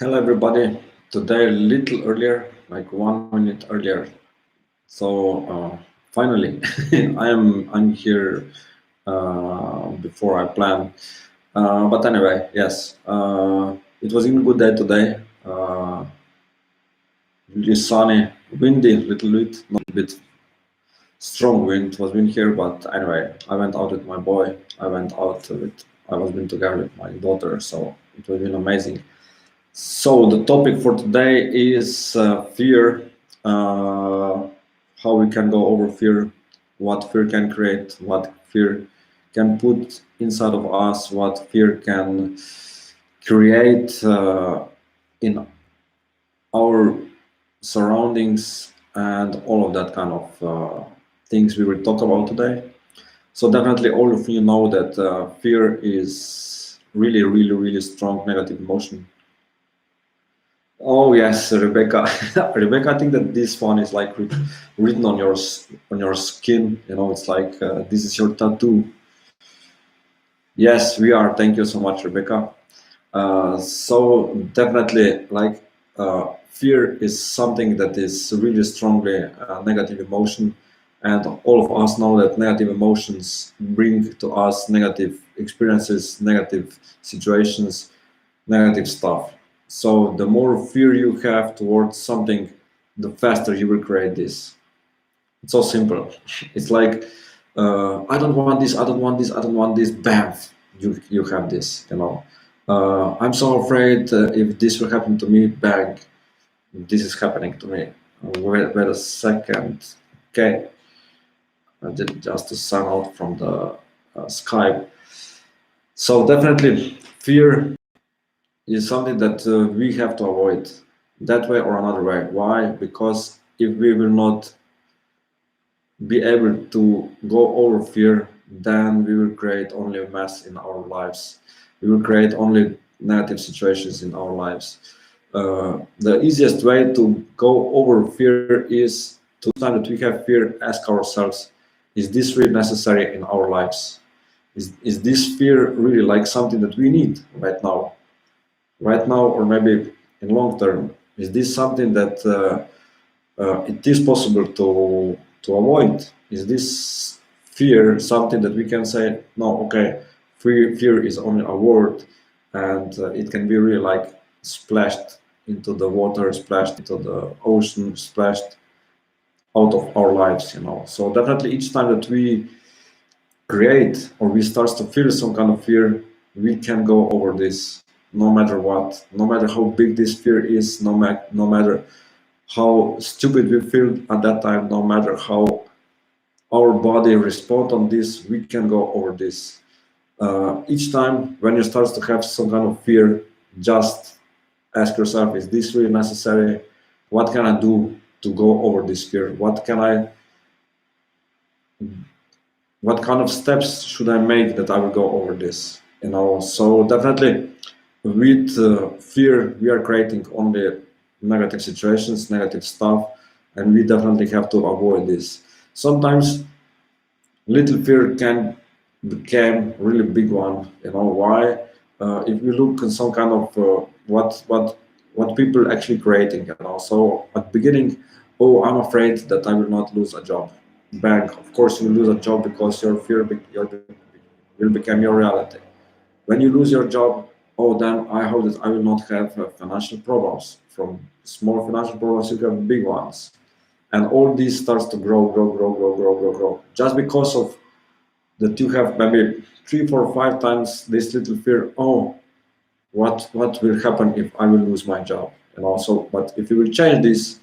Hello everybody. Today a little earlier, like 1 minute earlier. Finally, I'm here before I plan. But anyway, yes, it was a good day today. Really sunny, windy, little bit, not a bit strong wind was wind here. But anyway, I went out with my boy. I was been together with my daughter, so it was been amazing. So the topic for today is fear, how we can go over fear, what fear can create, what fear can put inside of us, what fear can create in our surroundings, and all of that kind of things we will talk about today. So definitely all of you know that fear is really, really, really strong negative emotion. Oh yes, Rebecca. Rebecca, I think that this one is like written on your skin. You know, it's like this is your tattoo. Yes, we are. Thank you so much, Rebecca. So definitely, like fear is something that is really strongly negative emotion, and all of us know that negative emotions bring to us negative experiences, negative situations, negative stuff. So the more fear you have towards something, the faster you will create this. It's so simple. It's like I don't want this, I don't want this, I don't want this. Bam, you have this. You know, I'm so afraid if this will happen to me. Bang, this is happening to me. Wait a second. Okay, I did just to sign out from the Skype. So definitely, fear is something that we have to avoid that way or another way. Why? Because if we will not be able to go over fear, then we will create only a mess in our lives. We will create only negative situations in our lives. The easiest way to go over fear is to time that we have fear, ask ourselves, is this really necessary in our lives? Is this fear really like something that we need right now? Right now, or maybe in long term, is this something that it is possible to avoid? Is this fear something that we can say no, okay, fear is only a word, and it can be really like splashed into the water, splashed into the ocean, splashed out of our lives, you know. So definitely each time that we create or we start to feel some kind of fear, we can go over this no matter what, no matter how big this fear is, no matter how stupid we feel at that time, no matter how our body respond on this, we can go over this. Each time when you start to have some kind of fear, just ask yourself, is this really necessary? What can I do to go over this fear? What kind of steps should I make that I will go over this? You know, so definitely with fear, we are creating only negative situations, negative stuff, and we definitely have to avoid this. Sometimes little fear can become really big one. You know why? If we look at some kind of what people actually creating, you know. So at the beginning, oh, I'm afraid that I will not lose a job. Bang! Of course, you lose a job because your fear will become your reality. When you lose your job, oh, then I hope that I will not have financial problems. From small financial problems, you have big ones, and all this starts to grow, just because of that you have maybe 3, 4, 5 times this little fear. Oh, what will happen if I will lose my job? And also, but if you will change this,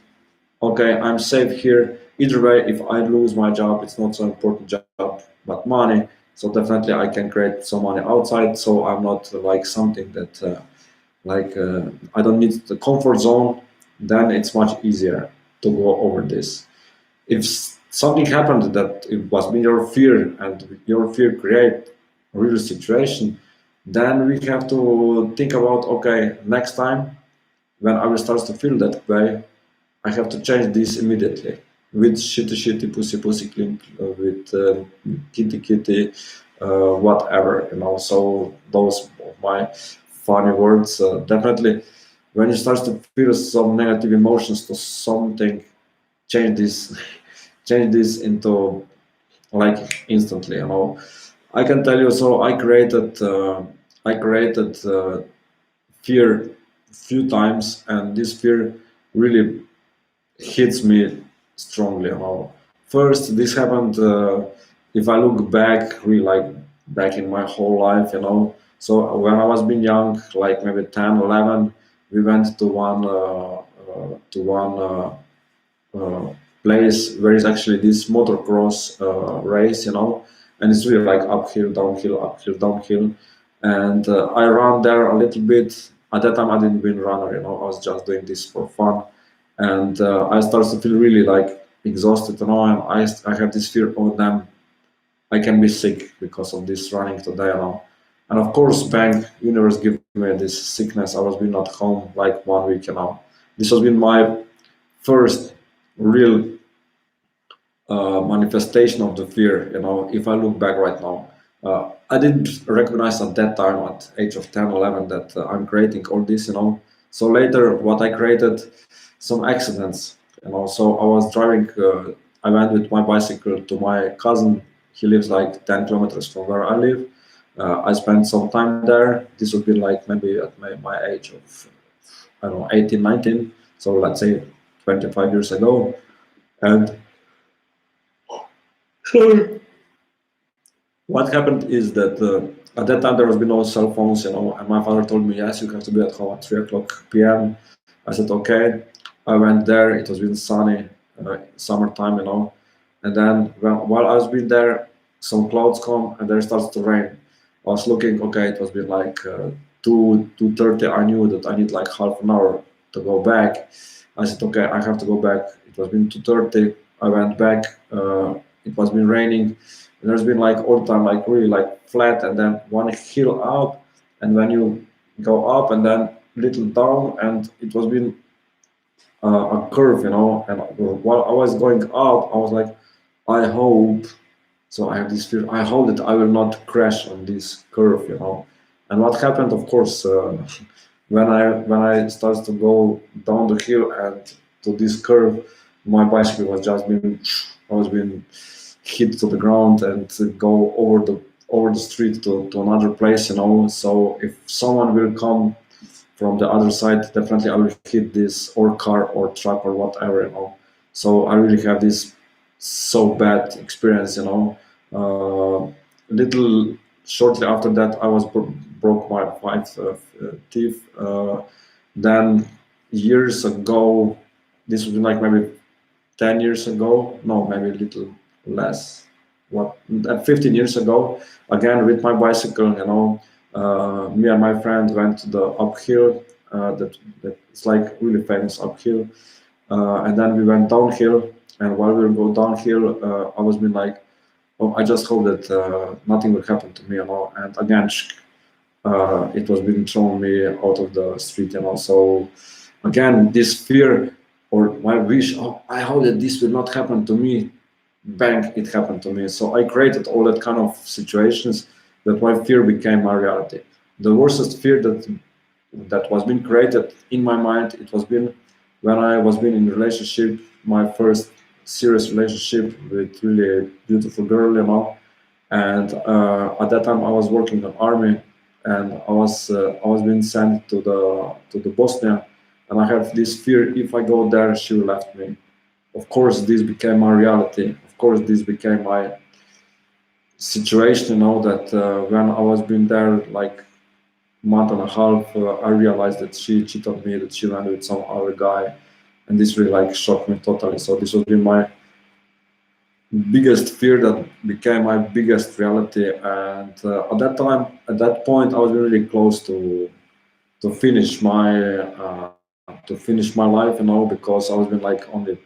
okay, I'm safe here. Either way, if I lose my job, it's not so important job, but money. So definitely, I can create some money outside. So I'm not like something that I don't need the comfort zone. Then it's much easier to go over this. If something happened that it was your fear and your fear create a real situation, then we have to think about, okay, next time when I will start to feel that way, I have to change this immediately with shitty pussy clink, with kitty whatever, you know. So those are my funny words. Definitely when you start to feel some negative emotions to something, change this change this into like instantly, you know. I can tell you, so I created fear few times, and this fear really hits me strongly, you know. First, this happened, if I look back, really like back in my whole life, you know. So when I was being young, like maybe 10, 11, we went to one place where is actually this motocross race, you know, and it's really like uphill, downhill, uphill, downhill. And I ran there a little bit. At that time, I didn't win runner, you know, I was just doing this for fun. And I started to feel really like exhausted, you know, and I have this fear, oh damn, I can be sick because of this running today, you know. And of course, bang, universe gave me this sickness. I was been at home like 1 week, you know. This has been my first real manifestation of the fear. You know, if I look back right now, I didn't recognize at that time, at age of 10, 11, that I'm creating all this. You know, so later, what I created, some accidents. You know, so I was driving. I went with my bicycle to my cousin. He lives like 10 kilometers from where I live. I spent some time there. This would be like maybe at my age of, I don't know, 18, 19. So let's say 25 years ago. And what happened is that at that time there was been no cell phones, you know, and my father told me, yes, you have to be at home at 3 o'clock p.m. I said, okay. I went there. It was been sunny, summertime, you know. And then while I was been there, some clouds come and there starts to rain. I was looking, okay, it was been like 2:30. I knew that I need like half an hour to go back. I said, okay, I have to go back. It was been 2:30. I went back. It was been raining. And there's been like all the time, like really like flat, and then one hill up, and when you go up and then little down, and it was been a curve, you know. And while I was going up, I was like, I hope. So I have this fear. I hope that I will not crash on this curve, you know. And what happened, of course, when I started to go down the hill and to this curve, my bicycle was just being, I was being hit to the ground and to go over the street to another place, you know. So if someone will come from the other side, definitely I will hit this or car or truck or whatever, you know. So I really have this so bad experience, you know. Little shortly after that, I was broke my right teeth. Then years ago, this was like maybe 10 years ago, no, maybe a little less, what, 15 years ago, again with my bicycle, you know. Me and my friend went to the uphill, that it's like really famous uphill, and then we went downhill. And while we go downhill, I was being like, oh, I just hope that nothing will happen to me, you know. And again, it was being thrown me out of the street, you know. So again, this fear or my wish, oh, I hope that this will not happen to me. Bang, it happened to me. So I created all that kind of situations that my fear became my reality. The worst fear that was being created in my mind, it was been when I was being in a relationship, my first serious relationship with really beautiful girl, you know. And at that time I was working in army, and I was being sent to the Bosnia, and I have this fear, if I go there she will left me. Of course this became my reality. Of course this became my situation, you know, that when I was being there like month and a half, I realized that she cheated on me, that she went with some other guy, and this really like shocked me totally. So this was been my biggest fear that became my biggest reality. And at that time, at that point, I was really close to finish my life, you know, because I was been like only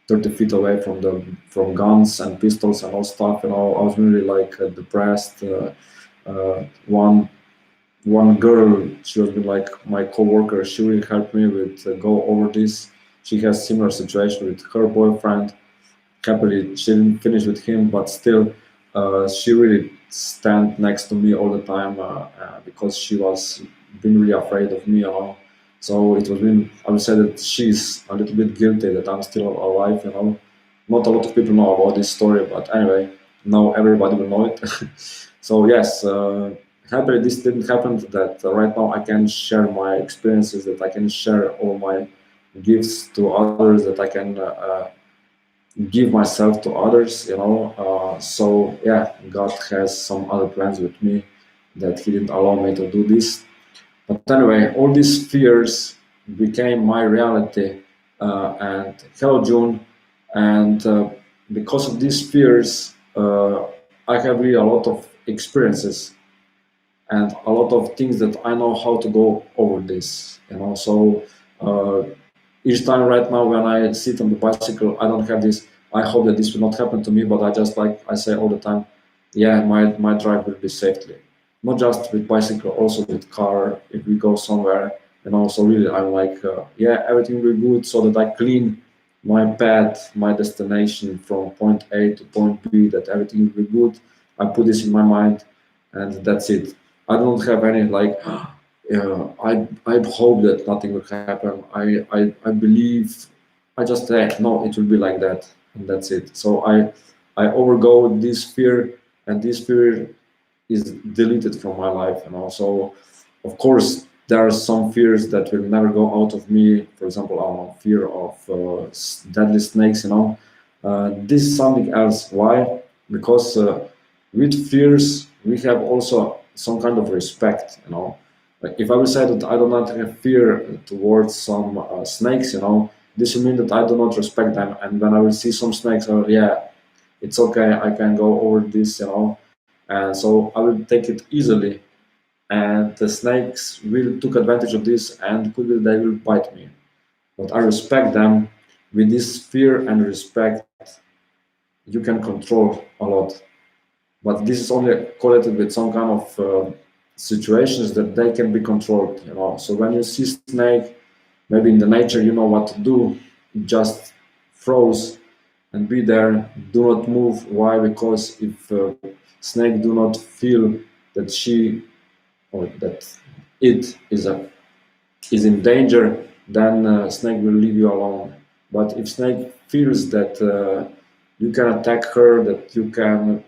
30 feet away from guns and pistols and all stuff. You know, I was really like depressed. One girl, she was been like my coworker. She really helped me with go over this. She has similar situation with her boyfriend. Happily she didn't finish with him, but still she really stand next to me all the time, because she was been really afraid of me, you know. So it was been, I would say that she's a little bit guilty that I'm still alive, you know. Not a lot of people know about this story, but anyway, now everybody will know it. So yes, happily this didn't happen. That right now I can share my experiences, that I can share all my gifts to others, that I can give myself to others, you know. So yeah, God has some other plans with me that He didn't allow me to do this. But anyway, all these fears became my reality. And hello, June. And because of these fears, I have really a lot of experiences and a lot of things that I know how to go over this. You know, so uh, each time right now when I sit on the bicycle, I don't have this. I hope that this will not happen to me, but I just like I say all the time, yeah, my drive will be safely. Not just with bicycle, also with car. If we go somewhere, and also really, I'm like, yeah, everything will be good, so that I clean my path, my destination from point A to point B. That everything will be good. I put this in my mind, and that's it. I don't have any like I hope that nothing will happen. I believe. I just say no, it will be like that, and that's it. So I overgo this fear, and this fear is deleted from my life. And also, of course, there are some fears that will never go out of me. For example, I don't know, fear of deadly snakes. You know, this is something else. Why? Because with fears we have also some kind of respect. You know, like if I will say that I do not have fear towards some snakes, you know, this will mean that I do not respect them. And when I will see some snakes, oh yeah, it's okay, I can go over this, you know. And so I will take it easily. And the snakes will took advantage of this, and could be they will bite me. But I respect them. With this fear and respect, you can control a lot. But this is only correlated with some kind of situations that they can be controlled, you know. So when you see snake, maybe in the nature you know what to do, just froze and be there, do not move. Why? Because if snake do not feel that she or that it is in danger, then snake will leave you alone. But if snake feels that you can attack her, that you can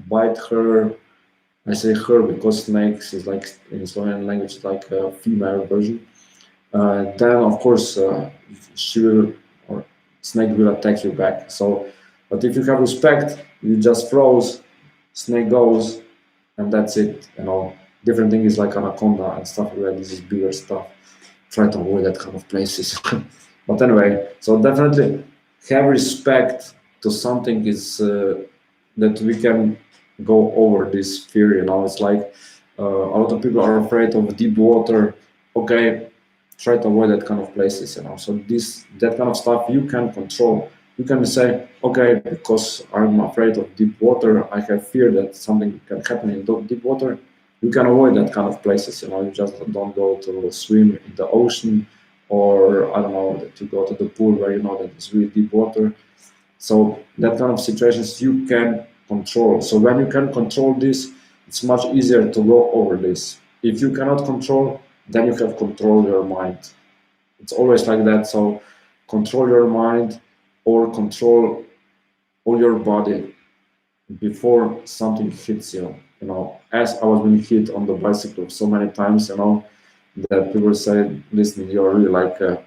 bite her. I say her because snakes is like in Slovenian language like a female version. Then of course she will or snake will attack you back. So, but if you have respect, you just froze, snake goes, and that's it. You know, different thing is like anaconda and stuff like that. This is bigger stuff. Try to avoid that kind of places. But anyway, so definitely have respect to something is that we can go over this fear. You know, it's like a lot of people are afraid of deep water. Okay, try to avoid that kind of places. You know, so this that kind of stuff you can control. You can say, okay, because I'm afraid of deep water, I have fear that something can happen in deep water. You can avoid that kind of places. You know, you just don't go to swim in the ocean, or I don't know, that you go to the pool where you know that it's really deep water. So that kind of situations you can control. So when you can control this, it's much easier to go over this. If you cannot control, then you have control your mind. It's always like that. So control your mind or control all your body before something hits you. You know, as I was being hit on the bicycle so many times, you know, that people say, listen, you're really like a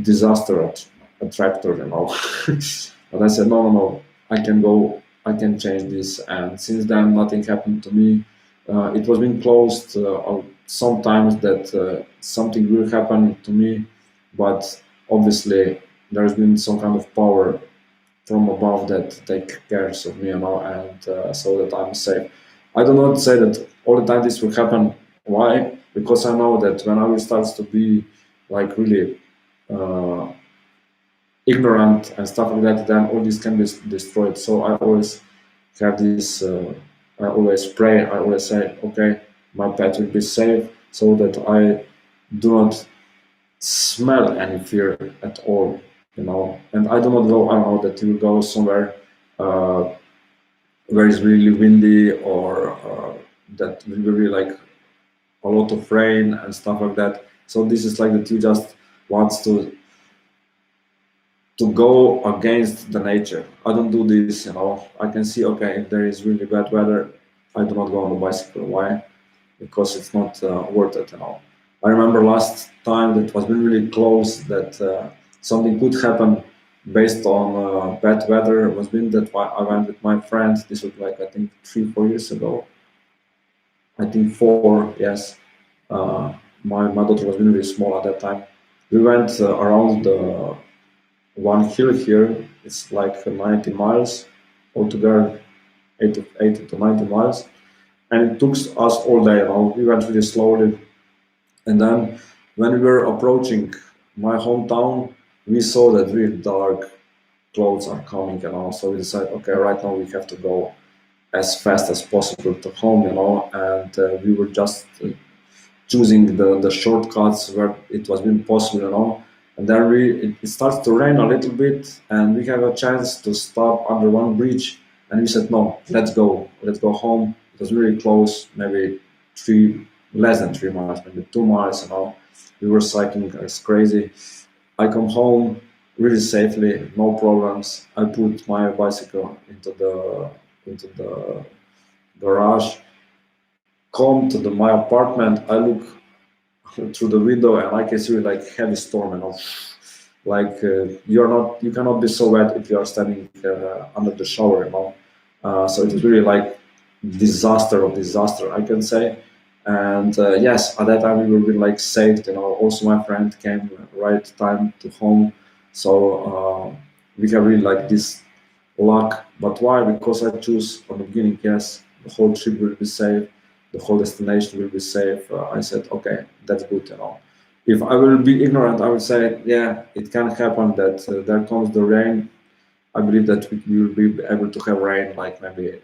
disaster attractor, you know. But I said, no, no, no, I can go, I can change this. And since then, nothing happened to me. It was being closed sometimes that something will happen to me, but obviously there's been some kind of power from above that take cares of me, you know, and so that I'm safe. I do not say that all the time this will happen. Why? Because I know that when I will start to be like really uh, ignorant and stuff like that, then all this can be destroyed. So I always have this. I always pray. I always say, okay, my pet will be safe, so that I do not smell any fear at all, you know. And I do not go. I know that you go somewhere uh, where it's really windy, or that will be like a lot of rain and stuff like that. So this is like that you just wants to go against the nature. I don't do this, I can see, okay, if there is really bad weather, I do not go on the bicycle. Why? Because it's not worth it. I remember last time that was really close that something could happen based on bad weather. It was been that I went with my friends. This was like I think 3 4 years ago. I think four. Yes, uh, my daughter was really small at that time. We went around the one hill here. It's like 90 miles altogether, 80 to 90 miles, and it took us all day. We went really slowly, and then when we were approaching my hometown, we saw that really dark clouds are coming, so we decided, okay, right now we have to go as fast as possible to home, and we were just choosing the shortcuts where it was been possible. And then it starts to rain a little bit, and we have a chance to stop under one bridge, and we said, no, let's go home. It was really close, maybe less than 3 miles, maybe 2 miles. We were cycling as crazy. I come home really safely, no problems. I put my bicycle into the garage, come to my apartment. I look through the window and I can see like heavy storm, like you cannot be so wet if you are standing under the shower. So it is really like disaster of disaster, I can say. And yes, at that time we were really like saved. Also my friend came right time to home, so we have really like this luck. But why? Because I choose from the beginning, yes, the whole trip will be safe, the whole destination will be safe. I said, okay, that's good. If I will be ignorant, I will say, yeah, it can happen that there comes the rain. I believe that we will be able to have rain like maybe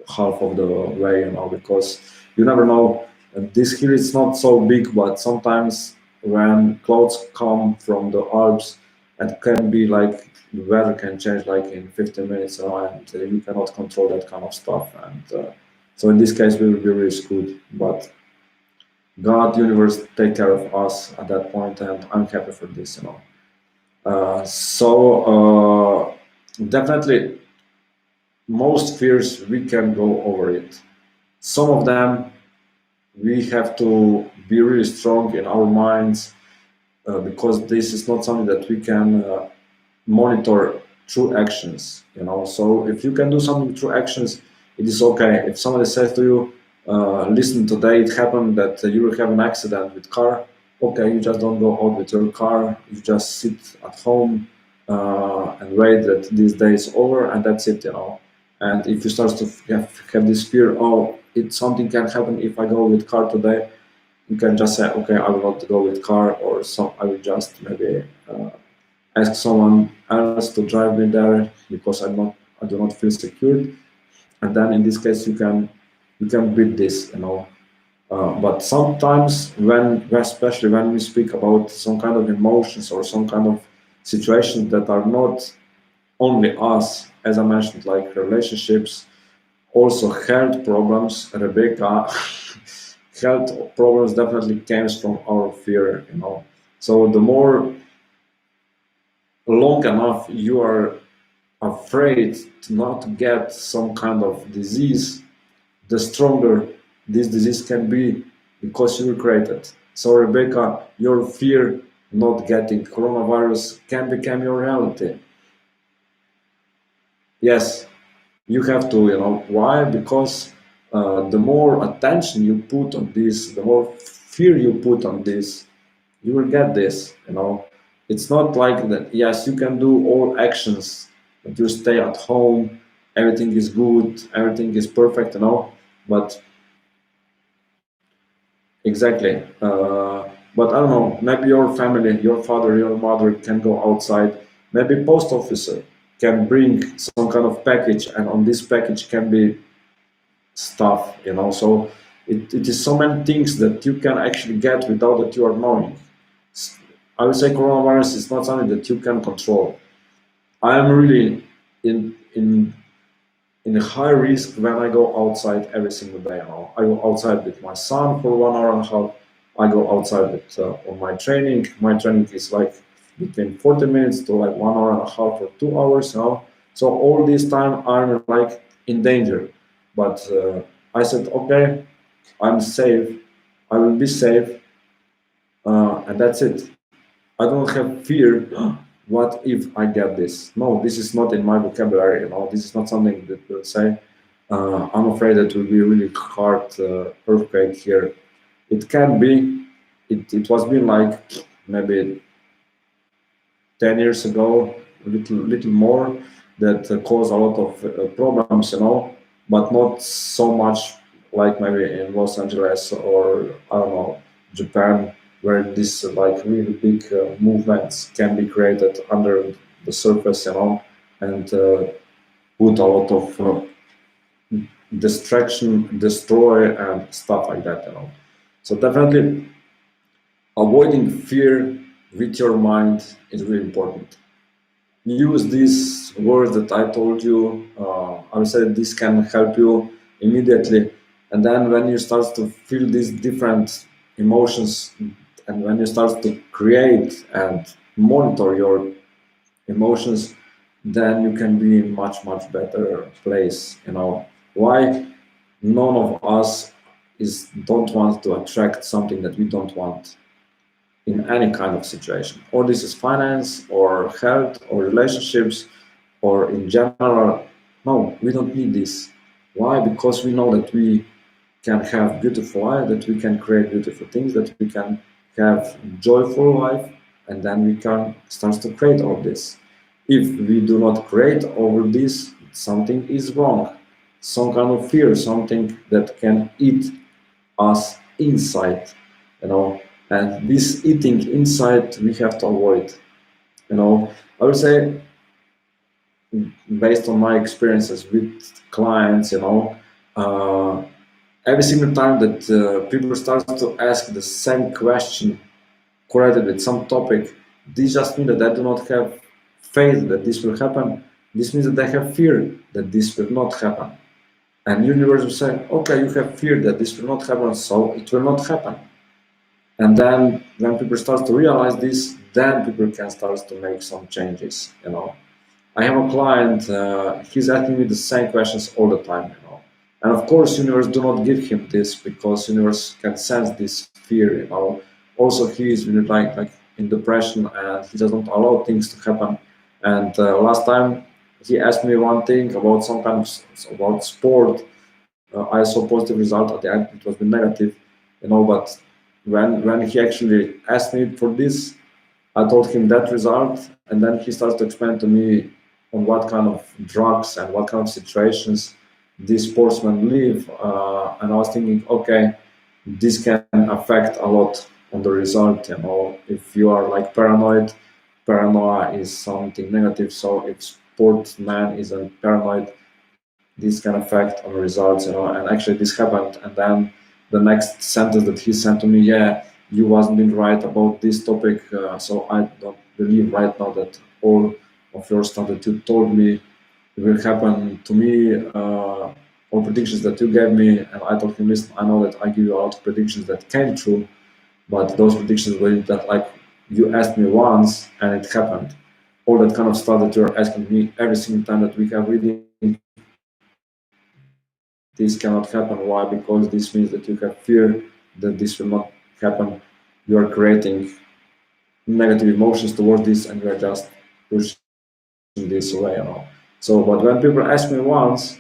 half of the way, because you never know. And this hill is not so big, but sometimes when clouds come from the Alps, it can be like the weather can change like in 15 minutes, and you cannot control that kind of stuff. And so in this case, we will be really screwed. But God, universe, take care of us at that point, and I'm happy for this. So definitely, most fears we can go over it. Some of them we have to be really strong in our minds, because this is not something that we can monitor through actions. So if you can do something through actions, it is okay. If somebody says to you, listen, today it happened that you will have an accident with car, okay, you just don't go out with your car, you just sit at home and wait that this day is over, and that's it. And if you start to have this fear, oh, something can happen if I go with car today, you can just say, okay, I will not go with car, or I will just maybe ask someone else to drive me there because I do not feel secure. And then in this case, you can beat this. But sometimes especially when we speak about some kind of emotions or some kind of situations that are not only us, as I mentioned, like relationships, also health problems, Rebecca, health problems definitely comes from our fear. So the more long enough you are afraid to not get some kind of disease, the stronger this disease can be because you create it. So Rebecca, your fear not getting coronavirus can become your reality. Yes, you have to. Why? Because the more attention you put on this, the more fear you put on this, you will get this. It's not like that, yes, you can do all actions, but you stay at home, everything is good, everything is perfect. But exactly. But I don't know, maybe your family, your father, your mother can go outside. Maybe post officer can bring some kind of package, and on this package can be stuff. So it is so many things that you can actually get without that you are knowing. I would say coronavirus is not something that you can control. I am really in a high risk when I go outside every single day. I go outside with my son for 1 hour and a half. I go outside with, on my training. My training is like between 40 minutes to like 1 hour and a half or 2 hours. So all this time I'm like in danger. But I said, okay, I'm safe. I will be safe, and that's it. I don't have fear. What if I get this? No, this is not in my vocabulary. This is not something that will say. I'm afraid it will be a really hard earthquake here. It can be. It was been like maybe 10 years ago, little more, that caused a lot of problems, but not so much like maybe in Los Angeles or I don't know, Japan, where these like really big movements can be created under the surface, and put a lot of distraction, destroy, and stuff like that. So definitely avoiding fear with your mind is really important. Use these words that I told you. I would say this can help you immediately. And then when you start to feel these different emotions, and when you start to create and monitor your emotions, then you can be in much better place. Why? None of us is don't want to attract something that we don't want in any kind of situation, or this is finance or health or relationships or in general. No, we don't need this. Why? Because we know that we can have beautiful life, that we can create beautiful things, that we can have joyful life, and then we can start to create all this. If we do not create all this, something is wrong. Some kind of fear, something that can eat us inside, you know. And this eating inside we have to avoid. I would say, based on my experiences with clients, uh, every single time that people start to ask the same question correlated with some topic, this just means that they do not have faith that this will happen. This means that they have fear that this will not happen. And universe will say, okay, you have fear that this will not happen, so it will not happen. And then when people start to realize this, then people can start to make some changes. I have a client, he's asking me the same questions all the time. And of course, universe do not give him this, because universe can sense this fear. Also, he is really like in depression, and he doesn't allow things to happen. And last time he asked me one thing about some kind of about sport. I saw positive result at the end. It was been negative. But when he actually asked me for this, I told him that result, and then he started to explain to me on what kind of drugs and what kind of situations these sportsmen live. And I was thinking, okay, this can affect a lot on the result. If you are like paranoid, paranoia is something negative. So if sportsman isn't paranoid, this can affect on the results. And actually this happened. And then the next sentence that he sent to me, yeah, you wasn't been right about this topic, so I don't believe right now that all of your stuff that you told me will happen to me, or predictions that you gave me. And I told him, listen, I know that I give you a lot of predictions that came true, but those predictions were that like you asked me once and it happened. All that kind of stuff that you're asking me every single time that we have reading, this cannot happen. Why? Because this means that you have fear that this will not happen. You are creating negative emotions towards this, and you are just pushing this away. So, but when people ask me once,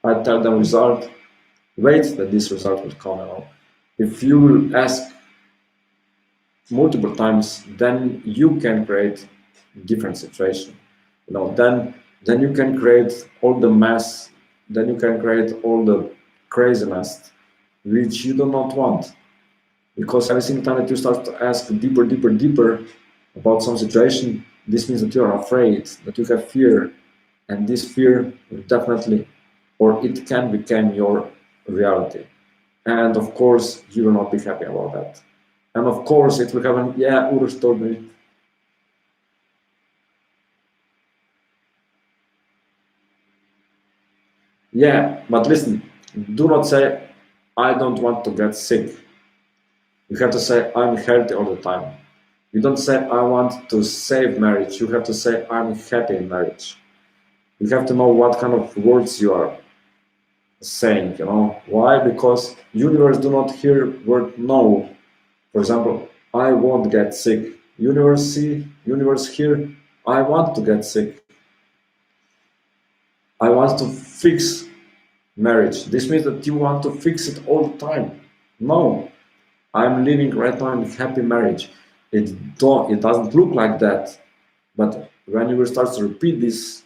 I tell them result, wait that this result will come. If you will ask multiple times, then you can create different situation. Then you can create all the mess, then you can create all the craziness which you do not want. Because every single time that you start to ask deeper about some situation, this means that you are afraid, that you have fear, and this fear will definitely, or it can become your reality. And of course, you will not be happy about that. And of course, it will happen. Yeah, Urus told me. Yeah, but listen, do not say, I don't want to get sick. You have to say, I'm healthy all the time. You don't say, I want to save marriage. You have to say, I'm happy in marriage. You have to know what kind of words you are saying, Why? Because universe do not hear word no. For example, I won't get sick. Universe see, universe hear, I want to get sick. I want to fix marriage. This means that you want to fix it all the time. No, I'm living right now in a happy marriage. It doesn't look like that, but when you will start to repeat this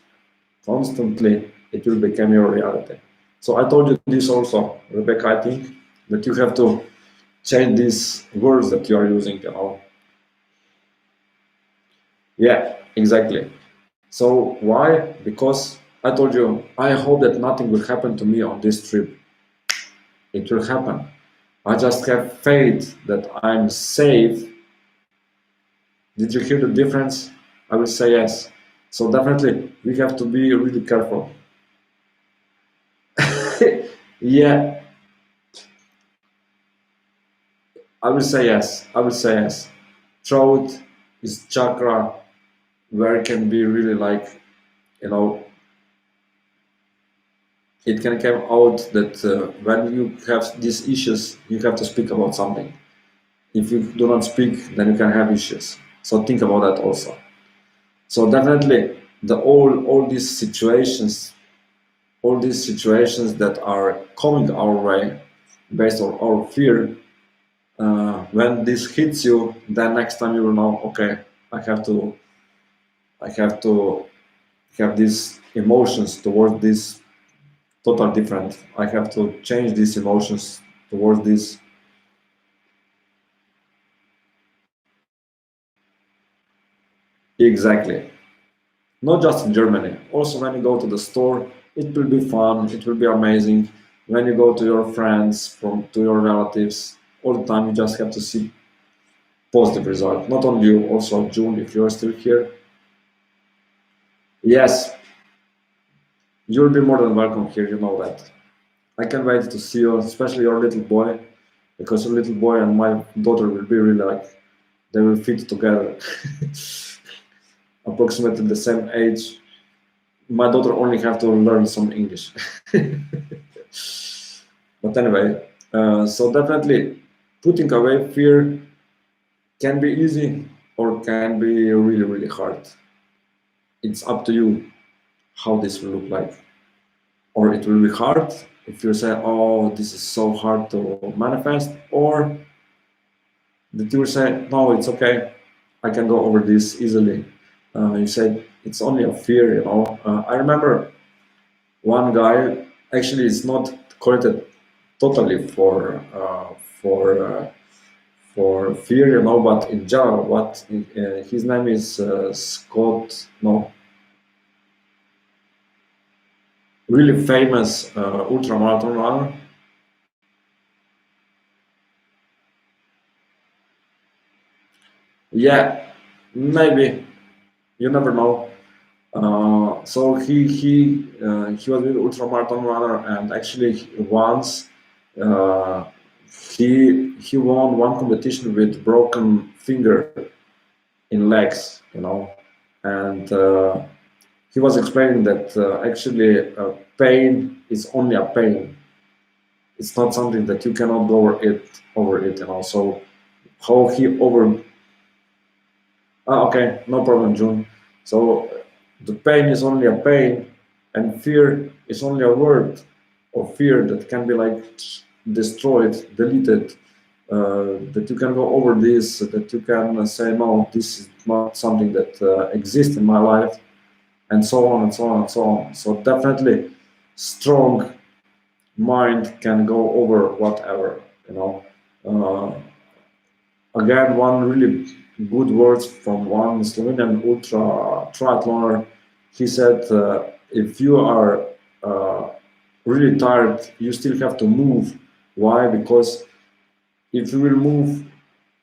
constantly, it will become your reality. So I told you this also, Rebecca. I think that you have to change these words that you are using. Yeah, exactly. So why? Because I told you, I hope that nothing will happen to me on this trip. It will happen. I just have faith that I'm safe. Did you hear the difference? I will say yes. So definitely we have to be really careful. Yeah, I will say yes. I will say yes. Throat is chakra where it can be really like, you know, it can come out that when you have these issues, you have to speak about something. If you do not speak, then you can have issues. So think about that also. So definitely, all these situations that are coming our way, based on our fear, when this hits you, then next time you will know, okay, I have to, I have to have these emotions towards this total different. I have to change these emotions towards this. Exactly. Not just in Germany. Also, when you go to the store, it will be fun. It will be amazing. When you go to your friends, from to your relatives, all the time, you just have to see positive result. Not only you, also June, if you are still here. Yes, you'll be more than welcome here. You know that. I can't wait to see you, especially your little boy, because your little boy and my daughter will be really like they will fit together, approximately the same age. My daughter only have to learn some English. But anyway, so definitely putting away fear can be easy or can be really, really hard. It's up to you how this will look like. Or it will be hard if you say, oh, this is so hard to manifest, or that you will say, no, it's okay, I can go over this easily. You said it's only a fear. I remember one guy, actually, it's not corrected totally for for fear, but in Java, what his name is Scott, no, really famous ultramarathon runner. Yeah, maybe you never know. So he was an ultramarathon runner, and actually once uh, he won one competition with broken finger in legs, and he was explaining that actually pain is only a pain. It's not something that you cannot go over it. So how he over okay, no problem, June. So the pain is only a pain, and fear is only a word of fear that can be like destroyed, deleted. That you can go over this, that you can say, no, this is not something that exists in my life, and so on and so on and so on. So definitely, strong mind can go over whatever. Uh, Again, one really good words from one Slovenian ultra triathloner. He said, if you are uh, really tired, you still have to move. Why? Because if you will move,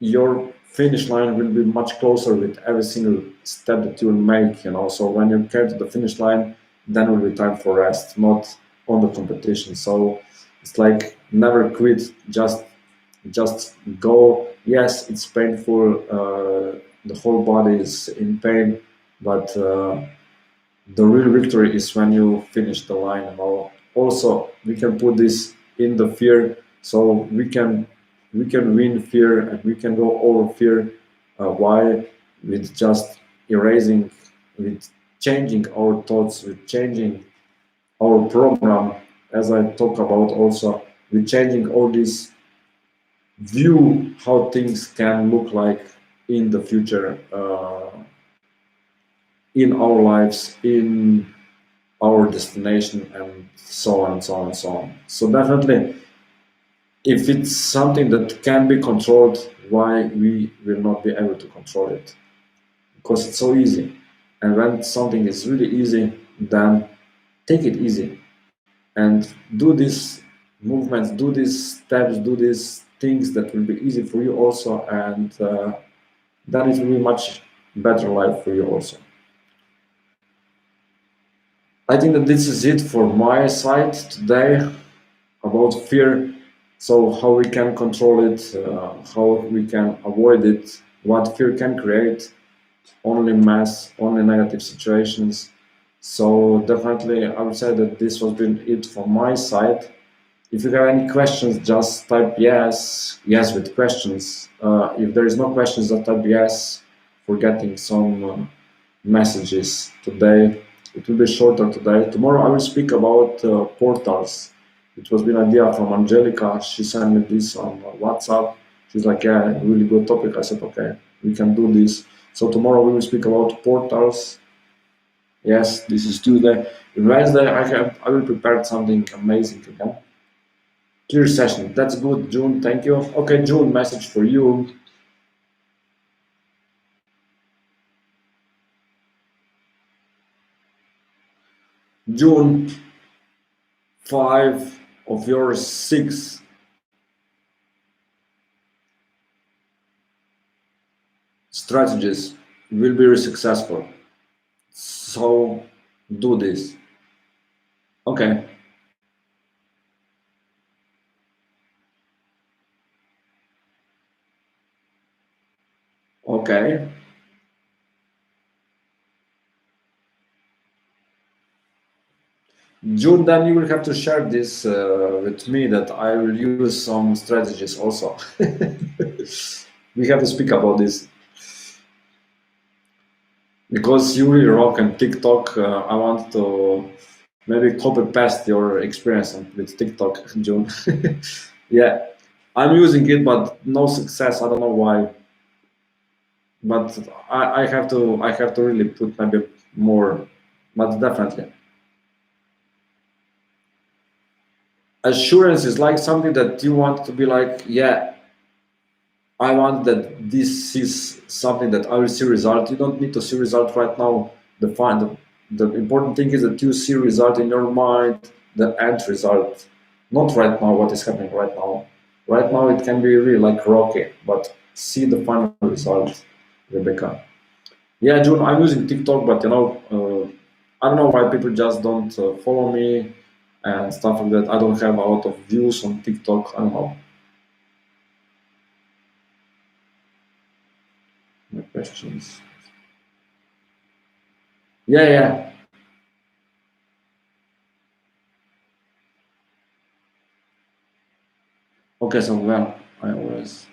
your finish line will be much closer with every single step that you will make. So when you get to the finish line, then will be time for rest, not on the competition. So it's like never quit, just Just go. Yes, it's painful. The whole body is in pain, but the real victory is when you finish the line. And all. Also, we can put this in the fear, so we can win fear and we can go over fear. Why? With just erasing, with changing our thoughts, with changing our program, as I talk about also, with changing all this view how things can look like in the future, in our lives, in our destination, and so on and so on and so on. So definitely, if it's something that can be controlled, why we will not be able to control it? Because it's so easy. And when something is really easy, then take it easy and do these movements, do these steps, do these things that will be easy for you also, and that is really much better life for you also. I think that this is it for my side today about fear. So how we can control it, how we can avoid it, what fear can create, only mess, only negative situations. So definitely I would say that this has been it from my side. If you have any questions, just type yes with questions. If there is no questions, just type yes for getting some messages today. It will be shorter today. Tomorrow I will speak about portals. It was been idea from Angelica. She sent me this on WhatsApp. She's like, yeah, really good topic. I said, okay, we can do this. So tomorrow we will speak about portals. Yes, this is Tuesday. Wednesday I will prepare something amazing again. Clear session. That's good, June. Thank you. Okay, June, message for you. June, 5 of your 6 strategies will be successful. So do this. Okay. Okay. June, then you will have to share this with me that I will use some strategies also. We have to speak about this because you really rock on TikTok. I want to maybe copy paste your experience with TikTok, June. Yeah, I'm using it, but no success. I don't know why. But I have to really put maybe more, but definitely. Assurance is like something that you want to be like, yeah, I want that this is something that I will see result. You don't need to see result right now. The important thing is that you see result in your mind, the end result, not right now what is happening right now. Right now it can be really like rocky, but see the final result, Rebecca. Yeah, June, I'm using TikTok, but I don't know why people just don't follow me and stuff like that. I don't have a lot of views on TikTok. I don't know. My questions. Yeah, yeah. Okay, so well, I always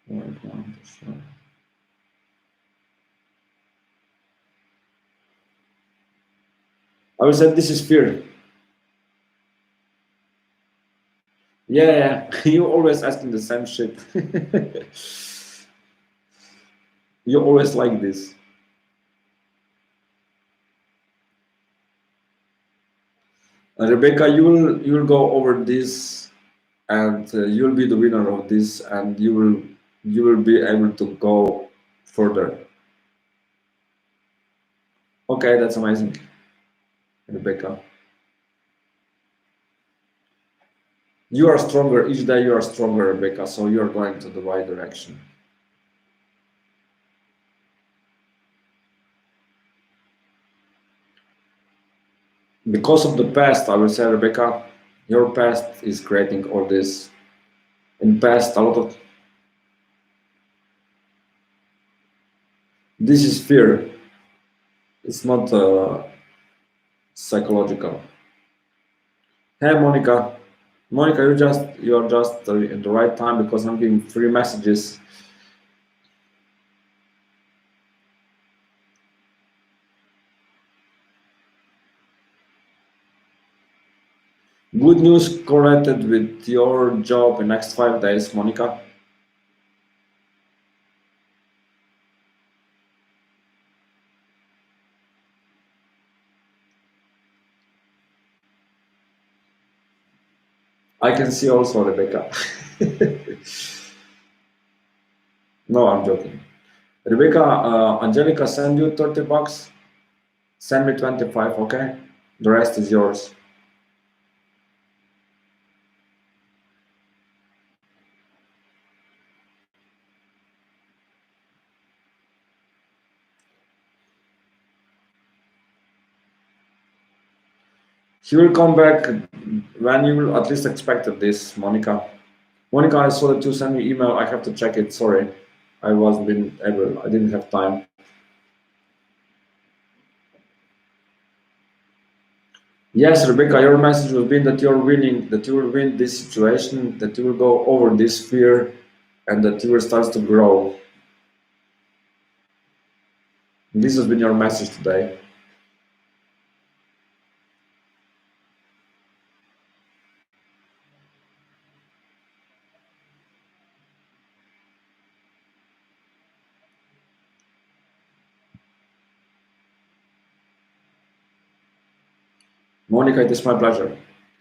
want to show. I will say this is fear. Yeah, yeah. You always asking the same shit. You always like this. Rebecca, you will go over this, and you'll be the winner of this, and you will be able to go further. Okay, that's amazing, Rebecca. You are stronger each day. You are stronger, Rebecca. So you are going to the right direction. Because of the past, I will say, Rebecca, your past is creating all this in past a lot of this is fear. It's not psychological. Hey Monica, Monica, you are just in the right time because I'm giving free messages. Good news correlated with your job in next 5 days, Monica. I can see also Rebecca. No, I'm joking. Rebecca, Angelica, send you 30 bucks. Send me 25, okay? The rest is yours. He will come back when you will at least expected this, Monica. Monica, I saw that you sent me email. I have to check it. Sorry, I wasn't been able. I didn't have time. Yes, Rebecca, your message will be that you're winning, that you will win this situation, that you will go over this fear, and that you will start to grow. This has been your message today. Monica, it is my pleasure.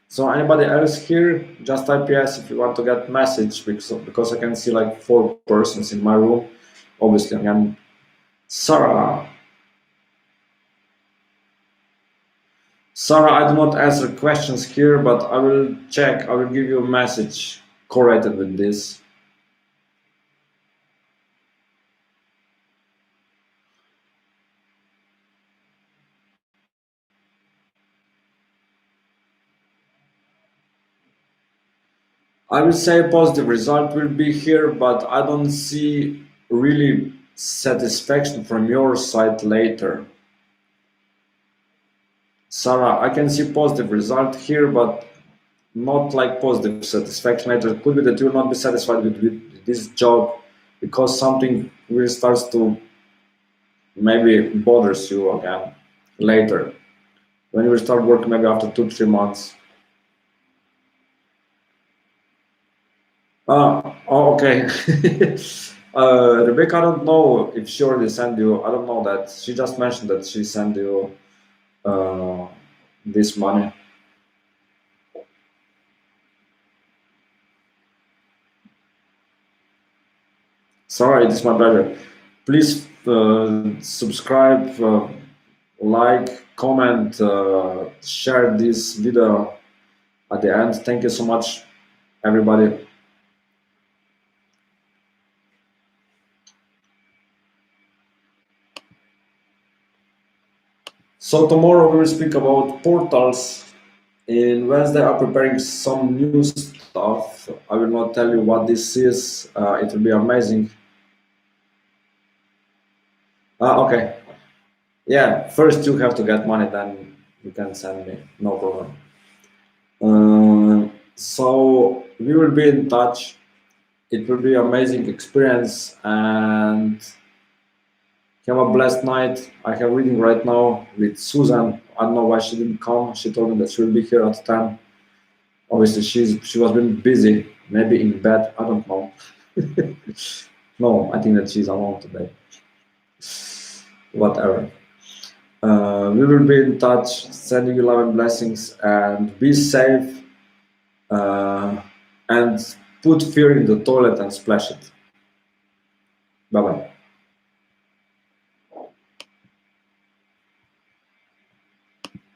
So anybody else here, just type yes if you want to get message, because I can see like 4 persons in my room. Obviously, again, Sarah. Sarah, I do not answer questions here, but I will check. I will give you a message correlated with this. I will say a positive result will be here, but I don't see really satisfaction from your side later. Sarah, I can see positive result here, but not like positive satisfaction later. It could be that you will not be satisfied with this job because something really starts to maybe bothers you again later. When you will start working maybe after 2-3 months. Oh, okay. Rebecca, I don't know if she already sent you. I don't know that. She just mentioned that she sent you uh, this money. Sorry, it is my pleasure. Please subscribe, like, comment, share this video at the end. Thank you so much, everybody. So tomorrow we will speak about portals. In Wednesday, I'm preparing some new stuff. I will not tell you what this is. It will be amazing. Okay. Yeah, first you have to get money, then you can send me. No problem. So we will be in touch. It will be amazing experience and have a blessed night. I have reading right now with Susan. I don't know why she didn't come. She told me that she will be here at 10. Obviously, she was been busy, maybe in bed. I don't know. No, I think that she's alone today. Whatever. We will be in touch. Sending you love and blessings, and be safe. And put fear in the toilet and splash it. Bye bye.